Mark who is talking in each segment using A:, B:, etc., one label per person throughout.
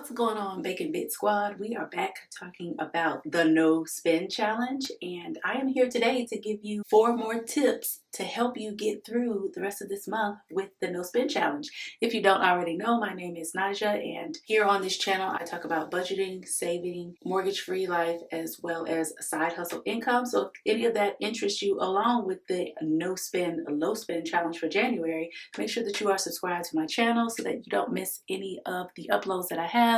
A: What's going on, Bacon Bit Squad? We are back talking about the No Spend Challenge, and I am here today to give you 4 more tips to help you get through the rest of this month with the No Spend Challenge. If you don't already know, my name is Naja, and here on this channel I talk about budgeting, saving, mortgage-free life, as well as side hustle income. So if any of that interests you, along with the No Spend, Low Spend Challenge for January, make sure that you are subscribed to my channel so that you don't miss any of the uploads that I have,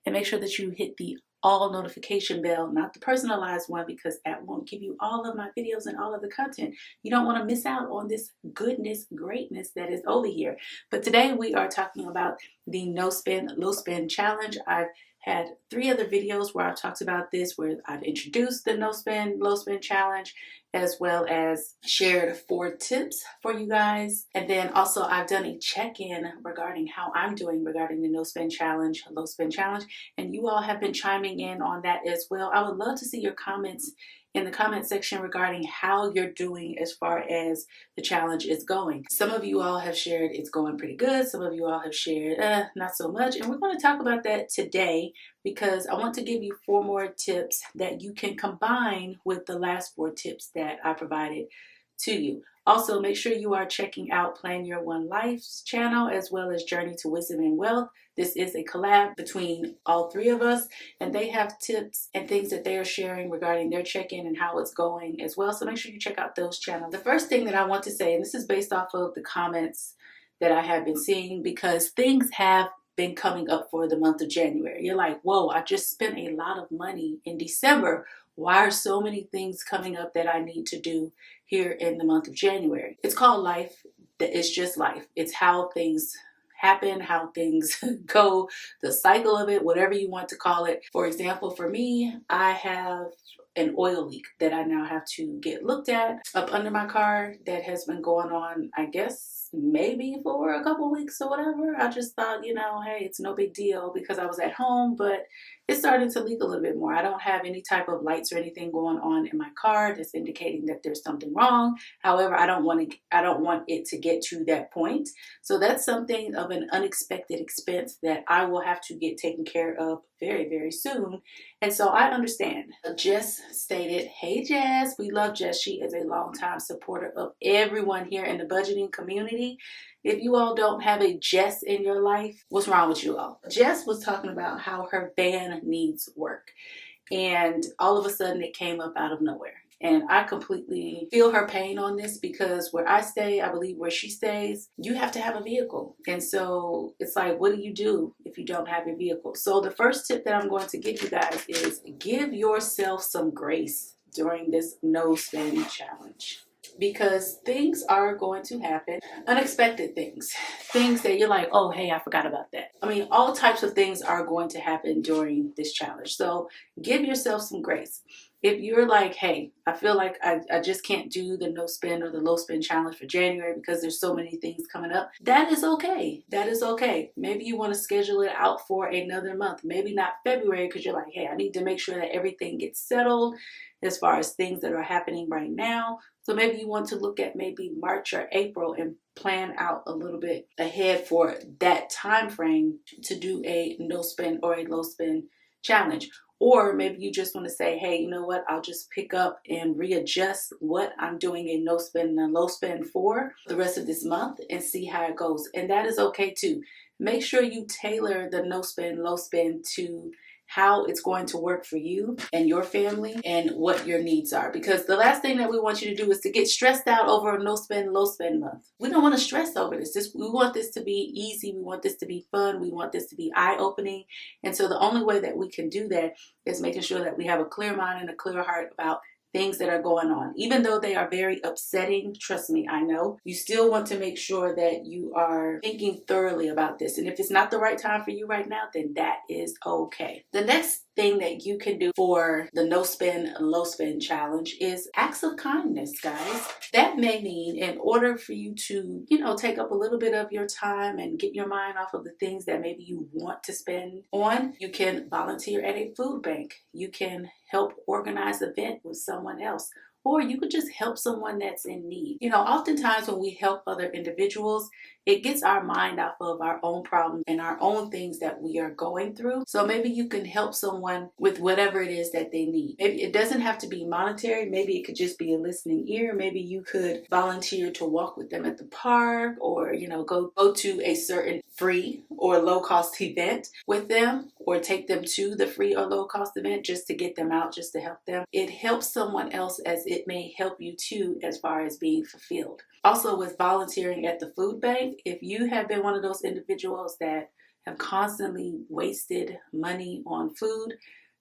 A: and make sure that you hit the all notification bell, not the personalized one, because that won't give you all of my videos and all of the content. You don't want to miss out on this goodness, greatness that is over here. But today we are talking about the No Spend, Low Spend Challenge. I've had 3 other videos where I've talked about this, where I've introduced the No Spend, Low Spend Challenge, as well as shared 4 tips for you guys. And then also I've done a check-in regarding how I'm doing regarding the No Spend Challenge, Low Spend Challenge, and you all have been chiming in on that as well. I would love to see your comments in the comment section regarding how you're doing as far as the challenge is going. Some of you all have shared it's going pretty good. Some of you all have shared not so much. And we're going to talk about that today, because I want to give you 4 more tips that you can combine with the last 4 tips that I provided to you. Also, make sure you are checking out Plan Your One Life's channel, as well as Journey to Wisdom and Wealth. This is a collab between all 3 of us, and they have tips and things that they are sharing regarding their check-in and how it's going as well. So make sure you check out those channels. The first thing that I want to say, and this is based off of the comments that I have been seeing, because things have been coming up for the month of January. You're like, whoa, I just spent a lot of money in December. Why are so many things coming up that I need to do here in the month of January? It's called life. It's just life. It's how things happen, how things go, the cycle of it, whatever you want to call it. For example, for me, I have an oil leak that I now have to get looked at up under my car that has been going on, I guess, maybe for a couple weeks or whatever. I just thought, hey, it's no big deal because I was at home, but it's starting to leak a little bit more. I don't have any type of lights or anything going on in my car that's indicating that there's something wrong. However, I don't want it to get to that point. So that's something of an unexpected expense that I will have to get taken care of very, very soon. And so I understand. Jess stated, hey Jess, we love Jess. She is a longtime supporter of everyone here in the budgeting community. If you all don't have a Jess in your life, what's wrong with you all? Jess was talking about how her van needs work, and all of a sudden it came up out of nowhere. And I completely feel her pain on this, because where I stay, I believe where she stays, you have to have a vehicle. And so it's like, what do you do if you don't have a vehicle? So the first tip that I'm going to give you guys is give yourself some grace during this No Spend Challenge. Because things are going to happen, unexpected things that you're like, oh, hey, I forgot about that. I mean, all types of things are going to happen during this challenge. So give yourself some grace. If you're like, hey, I feel like I just can't do the no spend or the low spend challenge for January because there's so many things coming up, that is okay. That is okay. Maybe you want to schedule it out for another month. Maybe not February, because you're like, hey, I need to make sure that everything gets settled as far as things that are happening right now. So maybe you want to look at maybe March or April and plan out a little bit ahead for that time frame to do a no spend or a low spend challenge. Or maybe you just want to say, hey, you know what? I'll just pick up and readjust what I'm doing a no spend and a low spend for the rest of this month and see how it goes. And that is okay too. Make sure you tailor the no spend, low spend to how it's going to work for you and your family and what your needs are. Because the last thing that we want you to do is to get stressed out over a no spend, low spend month. We don't want to stress over this. We want this to be easy. We want this to be fun. We want this to be eye-opening. And so the only way that we can do that is making sure that we have a clear mind and a clear heart about things that are going on. Even though they are very upsetting, trust me, I know, you still want to make sure that you are thinking thoroughly about this. And if it's not the right time for you right now, then that is okay. The next thing that you can do for the no spend, low spend challenge is acts of kindness, guys. That may mean, in order for you to, take up a little bit of your time and get your mind off of the things that maybe you want to spend on, you can volunteer at a food bank. You can help organize an event with someone else. Or you could just help someone that's in need. Oftentimes when we help other individuals, it gets our mind off of our own problems and our own things that we are going through. So maybe you can help someone with whatever it is that they need. Maybe it doesn't have to be monetary. Maybe it could just be a listening ear. Maybe you could volunteer to walk with them at the park, or go to a certain free or low cost event with them, or take them to the free or low cost event just to get them out, just to help them. It helps someone else, as it may help you too, as far as being fulfilled. Also, with volunteering at the food bank, if you have been one of those individuals that have constantly wasted money on food,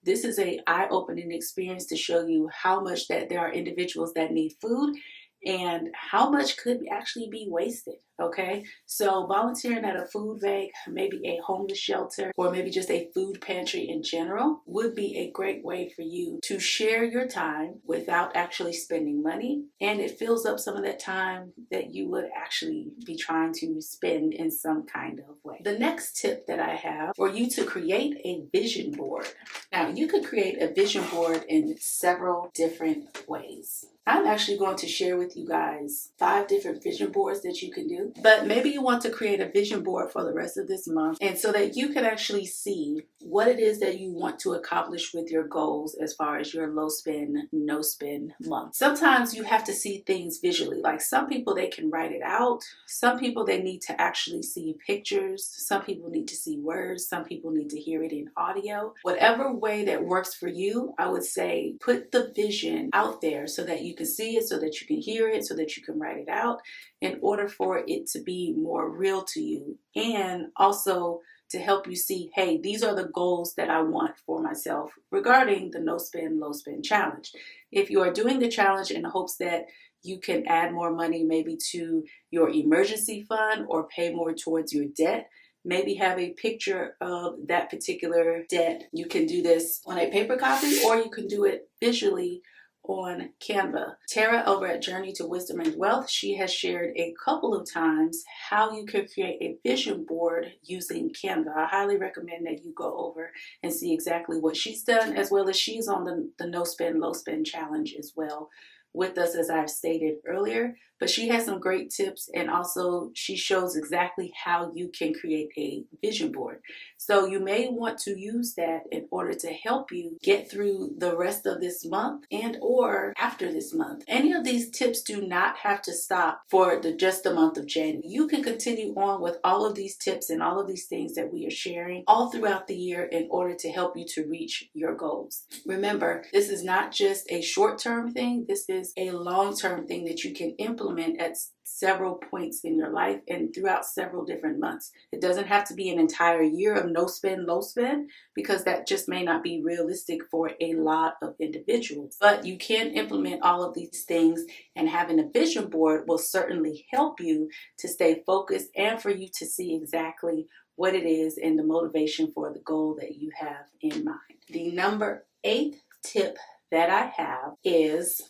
A: this is an eye-opening experience to show you how much that there are individuals that need food and how much could actually be wasted. Okay, so volunteering at a food bank, maybe a homeless shelter, or maybe just a food pantry in general would be a great way for you to share your time without actually spending money, and it fills up some of that time that you would actually be trying to spend in some kind of way. The next tip that I have for you to create a vision board. Now, you could create a vision board in several different ways. I'm actually going to share with you guys 5 different vision boards that you can do. But maybe you want to create a vision board for the rest of this month, and so that you can actually see what it is that you want to accomplish with your goals as far as your low spend, no spend month. Sometimes you have to see things visually. Like some people, they can write it out. Some people, they need to actually see pictures. Some people need to see words. Some people need to hear it in audio. Whatever way that works for you, I would say put the vision out there so that you can see it, so that you can hear it, so that you can write it out, in order for it to be more real to you, and also to help you see, hey, these are the goals that I want for myself regarding the no spend, low spend challenge. If you are doing the challenge in hopes that you can add more money maybe to your emergency fund or pay more towards your debt, maybe have a picture of that particular debt. You can do this on a paper copy, or you can do it visually on Canva. Tara over at Journey to Wisdom and Wealth, she has shared a couple of times how you can create a vision board using Canva. I highly recommend that you go over and see exactly what she's done, as well as she's on the no spend, low spend challenge as well with us, as I've stated earlier. But she has some great tips, and also she shows exactly how you can create a vision board. So you may want to use that in order to help you get through the rest of this month and or after this month. Any of these tips do not have to stop for just the month of January. You can continue on with all of these tips and all of these things that we are sharing all throughout the year in order to help you to reach your goals. Remember, this is not just a short-term thing. This is a long-term thing that you can implement at several points in your life and throughout several different months. It doesn't have to be an entire year of no spend, low spend, because that just may not be realistic for a lot of individuals. But you can implement all of these things, and having a vision board will certainly help you to stay focused and for you to see exactly what it is and the motivation for the goal that you have in mind. The number 8 tip that I have is,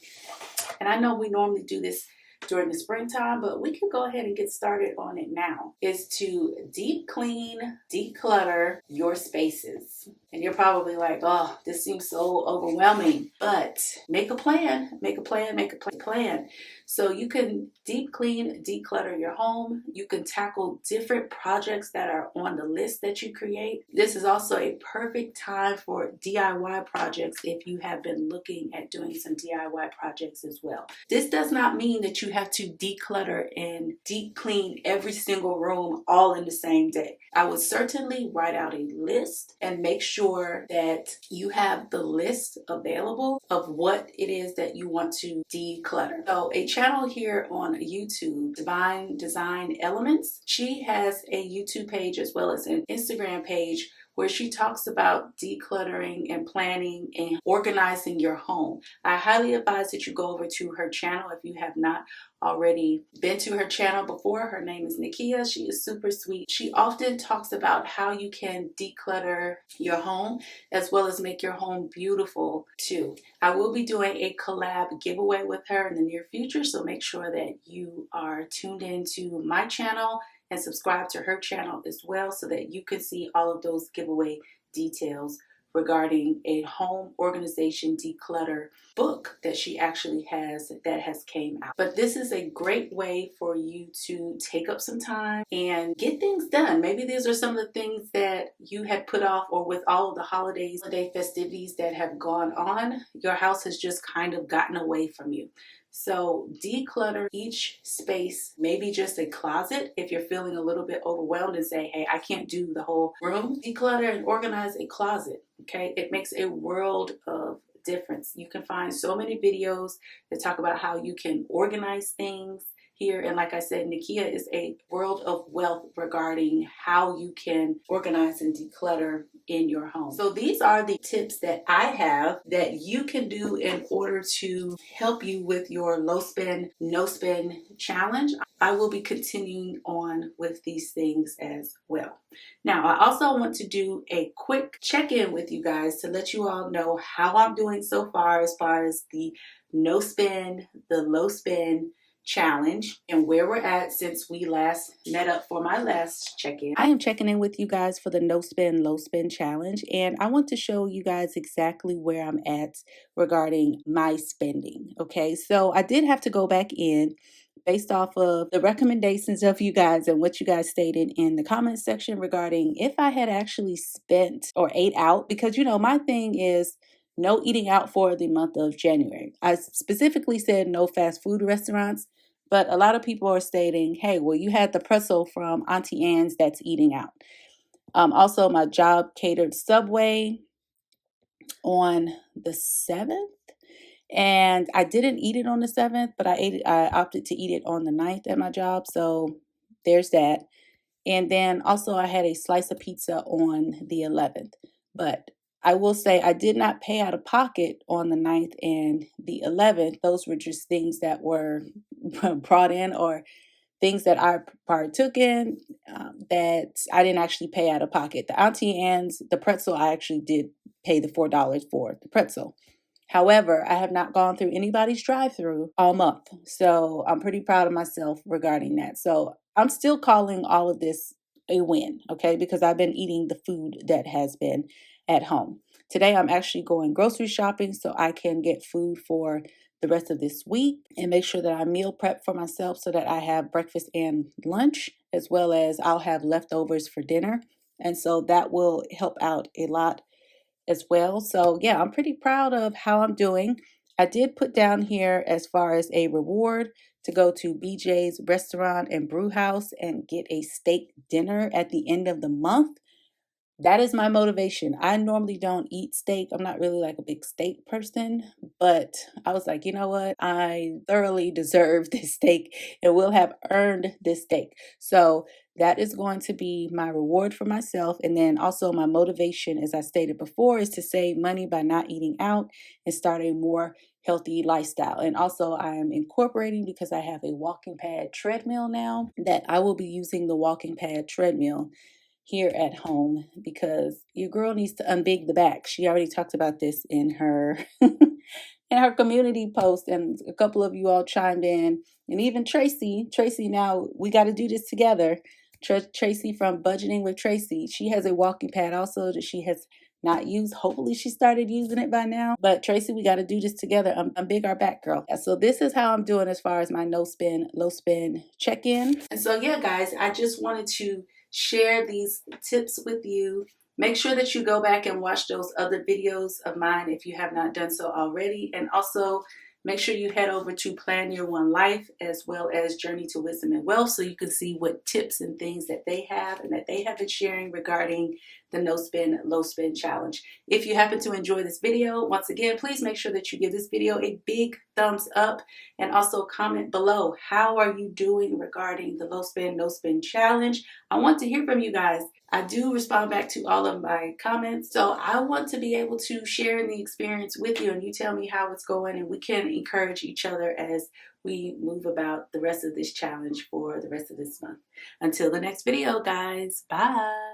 A: and I know we normally do this during the springtime, but we can go ahead and get started on it now, is to deep clean, declutter your spaces. And you're probably like, oh, this seems so overwhelming, but make a plan, make a plan, make a plan. So you can deep clean, declutter your home. You can tackle different projects that are on the list that you create. This is also a perfect time for DIY projects if you have been looking at doing some DIY projects as well. This does not mean that you have to declutter and deep clean every single room all in the same day. I would certainly write out a list and make sure that you have the list available of what it is that you want to declutter. So a channel here on YouTube, Divine Design Elements, she has a YouTube page as well as an Instagram page where she talks about decluttering and planning and organizing your home. I highly advise that you go over to her channel if you have not already been to her channel before. Her name is Nakia. She is super sweet. She often talks about how you can declutter your home as well as make your home beautiful too. I will be doing a collab giveaway with her in the near future, so make sure that you are tuned into my channel and subscribe to her channel as well so that you can see all of those giveaway details regarding a home organization declutter book that she actually has that has came out. But this is a great way for you to take up some time and get things done. Maybe these are some of the things that you had put off, or with all of the holiday festivities that have gone on, your house has just kind of gotten away from you. So declutter each space, maybe just a closet if you're feeling a little bit overwhelmed and say, hey, I can't do the whole room. Declutter and organize a closet, okay? It makes a world of difference. You can find so many videos that talk about how you can organize things here. And like I said, Nakia is a world of wealth regarding how you can organize and declutter in your home. So these are the tips that I have that you can do in order to help you with your low spend, no spend challenge. I will be continuing on with these things as well. Now, I also want to do a quick check-in with you guys to let you all know how I'm doing so far as the no spend, the low spend challenge, and where we're at since we last met up for my last check-in. I am checking in with you guys for the no spend, low spend challenge, and I want to show you guys exactly where I'm at regarding my spending. Okay, so I did have to go back in based off of the recommendations of you guys and what you guys stated in the comments section regarding if I had actually spent or ate out, because you know my thing is no eating out for the month of January. I specifically said no fast food restaurants, but a lot of people are stating, hey, well, you had the pretzel from Auntie Anne's that's eating out. Also, my job catered Subway on the 7th. And I didn't eat it on the 7th, but I opted to eat it on the 9th at my job. So there's that. And then also I had a slice of pizza on the 11th. But I will say I did not pay out of pocket on the 9th and the 11th. Those were just things that were brought in, or things that I partook in that I didn't actually pay out of pocket. The Auntie Anne's, the pretzel, I actually did pay the $4 for the pretzel. However, I have not gone through anybody's drive-through all month. So I'm pretty proud of myself regarding that. So I'm still calling all of this a win, okay? Because I've been eating the food that has been at home. Today, I'm actually going grocery shopping so I can get food for the rest of this week and make sure that I meal prep for myself so that I have breakfast and lunch, as well as I'll have leftovers for dinner. And so that will help out a lot as well. So yeah, I'm pretty proud of how I'm doing. I did put down here as far as a reward to go to BJ's Restaurant and Brew House and get a steak dinner at the end of the month. That is my motivation. I normally don't eat steak. I'm not really like a big steak person, but I was like, you know what? I thoroughly deserve this steak and will have earned this steak. So that is going to be my reward for myself. And then also my motivation, as I stated before, is to save money by not eating out and start a more healthy lifestyle. And also I am incorporating, because I have a walking pad treadmill now, that I will be using the walking pad treadmill here at home, because your girl needs to unbig the back. She already talked about this in her in her community post, and a couple of you all chimed in, and even Tracy, now we got to do this together. Tracy from Budgeting with Tracy, she has a walking pad also that she has not used. Hopefully she started using it by now. But Tracy, we got to do this together. Unbig our back, girl. So this is how I'm doing as far as my no spend, low spend check-in. And so yeah, guys, I just wanted to share these tips with you. Make sure that you go back and watch those other videos of mine if you have not done so already. And also make sure you head over to Plan Your One Life, as well as Journey to Wisdom and Wealth, so you can see what tips and things that they have and that they have been sharing regarding the no spend, low spend challenge. If you happen to enjoy this video, once again, please make sure that you give this video a big thumbs up, and also comment below. How are you doing regarding the low spend, no spend challenge? I want to hear from you guys. I do respond back to all of my comments, so I want to be able to share in the experience with you, and you tell me how it's going, and we can encourage each other as we move about the rest of this challenge for the rest of this month. Until the next video, guys, bye.